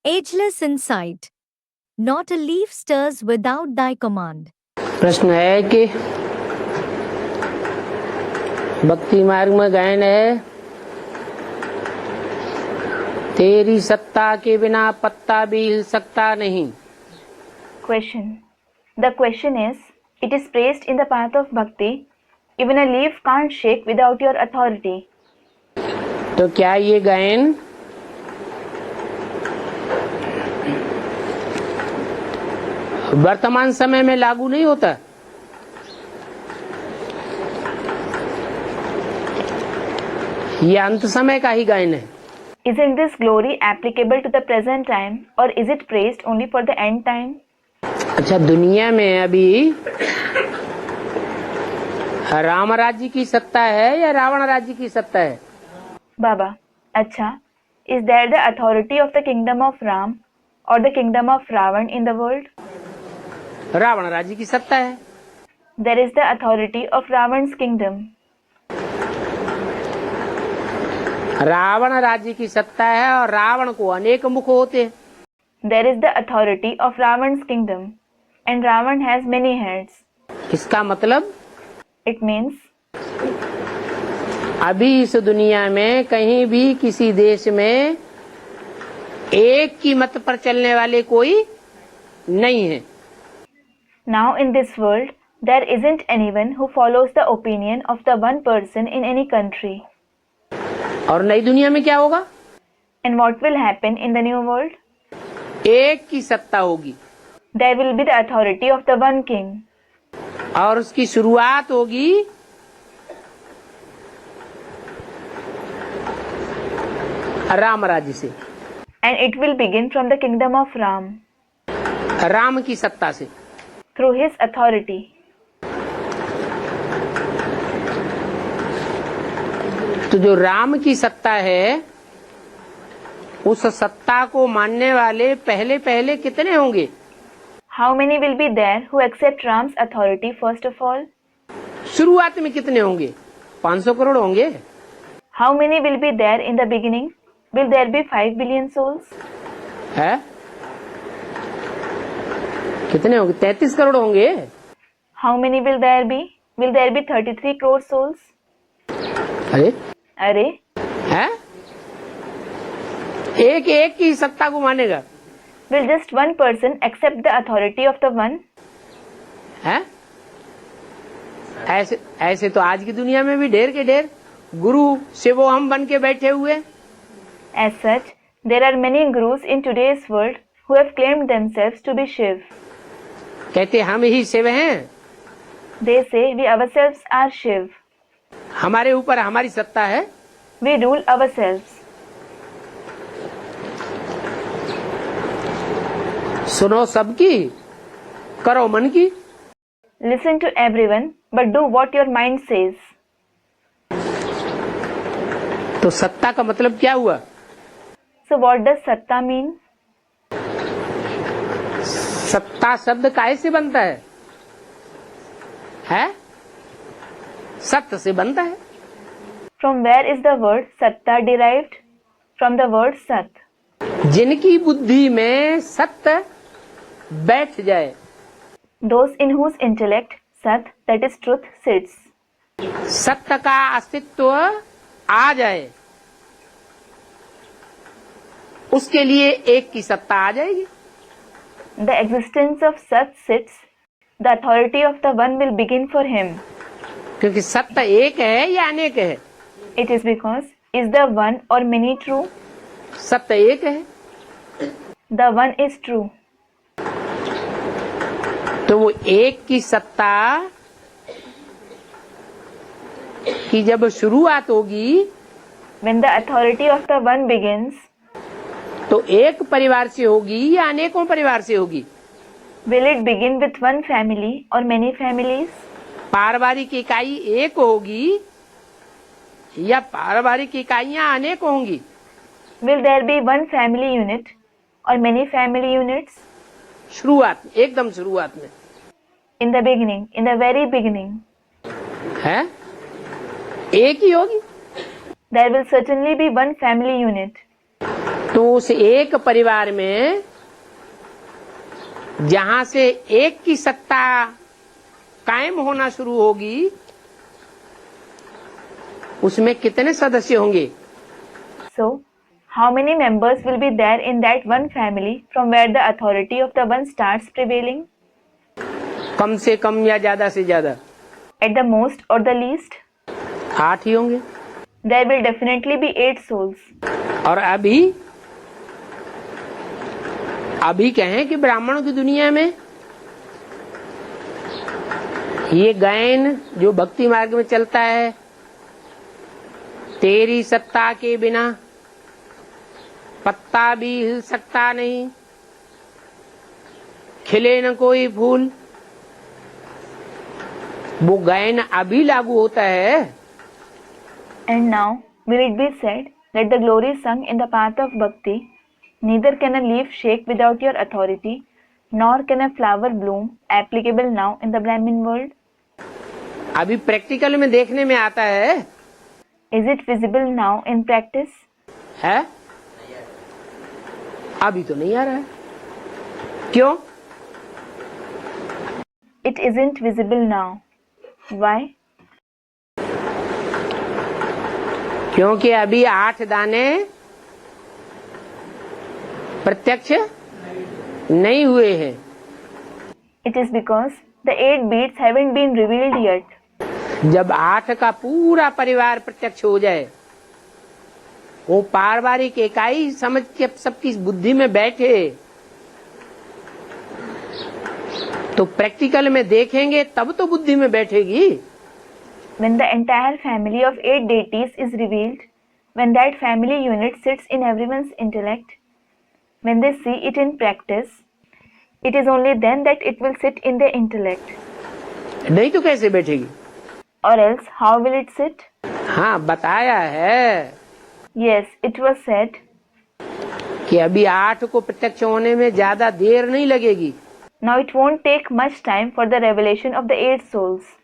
Ageless insight. Not a leaf stirs without thy command. प्रश्न है कि भक्ति मार्ग में गायन है, तेरी सत्ता के बिना पत्ता भी हिल सकता नहीं. Question. The question is, it is praised in the path of bhakti, even a leaf can't shake without your authority. तो क्या ये गायन वर्तमान समय में लागू नहीं होता? ये अंत समय का ही गायन है. Isn't this glory applicable to the present time, or is it praised only for the end time? अच्छा, दुनिया में अभी राम राज्य की सत्ता है या रावण राज्य की सत्ता है? Baba, अच्छा, is there the authority of the kingdom of Ram or the kingdom of Ravan in the world? Ravan राज्य की सत्ता है. There is the authority of Ravan's kingdom. Ravan राज्य की सत्ता है और रावण को अनेक मुख होते हैं. There is the authority of Ravan's kingdom, and Ravan has many heads. इसका मतलब It means अभी इस दुनिया में कहीं भी किसी देश में एक की मत पर चलने वाले कोई नहीं है. now in this world there isn't anyone who follows the opinion of the one person in any country. और नई दुनिया में क्या होगा? And what will happen in the new world? एक की सत्ता होगी There will be the authority of the one king. और उसकी शुरुआत होगी राम राज्य से. And it will begin from the kingdom of Ram, Ram की सत्ता से. through his authority. तो जो राम की सत्ता है, उस सत्ता को मानने वाले पहले पहले कितने होंगे? How many will be there who accept Ram's authority first of all? शुरुआत में कितने होंगे? 500 करोड़ होंगे. How many will be there in the beginning? Will there be 5 billion souls? है? कितने होंगे? 33 करोड़ होंगे. How many will there be? Will there be 33 crore souls? अरे अरे, है? एक एक की सत्ता को मानेगा. will just one person accept the authority of the one? है? ऐसे ऐसे तो आज की दुनिया में भी ढेर के ढेर गुरु शिवो हम बन के बैठे हुए. As such, there are many gurus in today's world who have claimed themselves to be Shiv. कहते हम ही शिव हैं. They say we ourselves are Shiv. हमारे ऊपर हमारी सत्ता है. We rule ourselves. सुनो सबकी, करो मन की. Listen to everyone, but do what your mind says. तो सत्ता का मतलब क्या हुआ? So what does Satta mean? सत्ता शब्द काहे से बनता है? है? सत्य से बनता है. From where is the word Satta derived? From the word Sat. जिनकी बुद्धि में सत्य बैठ जाए. Those in whose intellect Sat, that is truth, sits. सत्य का अस्तित्व आ जाए, उसके लिए एक की सत्ता आ जाएगी. The existence of Sat sits. The authority of the one will begin for him. क्योंकि सत्य एक है या अनेक है? It is because, is the one or many true? सत्य एक है. The one is true. तो वो एक की सत्ता की जब शुरुआत होगी, When the authority of the one begins, तो एक परिवार से होगी या अनेकों परिवार से होगी? will it begin with one family or many families? पारिवारिक इकाई एक होगी या पारिवारिक इकाइयां अनेक होंगी? Will there be one family unit or many family units? शुरुआत, एकदम शुरुआत में In the beginning, in the very beginning, है, एक ही होगी. there will certainly be one family unit. तो उस एक परिवार में जहां से एक की सत्ता कायम होना शुरू होगी, उसमें कितने सदस्य होंगे? So, how many members will be there in that one family from where the authority of the one starts prevailing? कम से कम या ज्यादा से ज्यादा At the most or the least, 8 ही होंगे। there will definitely be 8 souls. और अभी कहें कि ब्राह्मणों की दुनिया में ये गायन जो भक्ति मार्ग में चलता है, तेरी सत्ता के बिना पत्ता भी हिल सकता नहीं, खिले न कोई फूल, वो गायन अभी लागू होता है। And now, will it be said that the glory sung in the path of bhakti, neither can a leaf shake without your authority, nor can a flower bloom, applicable now in the Brahmin world? अभी practical में देखने में आता है। Is it visible now in practice? है? अभी तो नहीं आ रहा है। क्यों? It isn't visible now. Why? क्योंकि अभी 8 दाने प्रत्यक्ष नहीं हुए हैं। It is because the 8 beads haven't been revealed yet. जब 8 का पूरा परिवार प्रत्यक्ष हो जाए, वो पारिवारिक इकाई समझ के सबकी बुद्धि में बैठे, तो प्रैक्टिकल में देखेंगे तब तो बुद्धि में बैठेगी। When the entire family of 8 deities is revealed, when that family unit sits in everyone's intellect, when they see it in practice, it is only then that it will sit in their intellect. नहीं तो कैसे बैठेगी? Or else, how will it sit? हाँ, बताया है Yes, it was said कि अभी 8 को प्रत्यक्ष होने में ज्यादा देर नहीं लगेगी। now it won't take much time for the revelation of the 8 souls.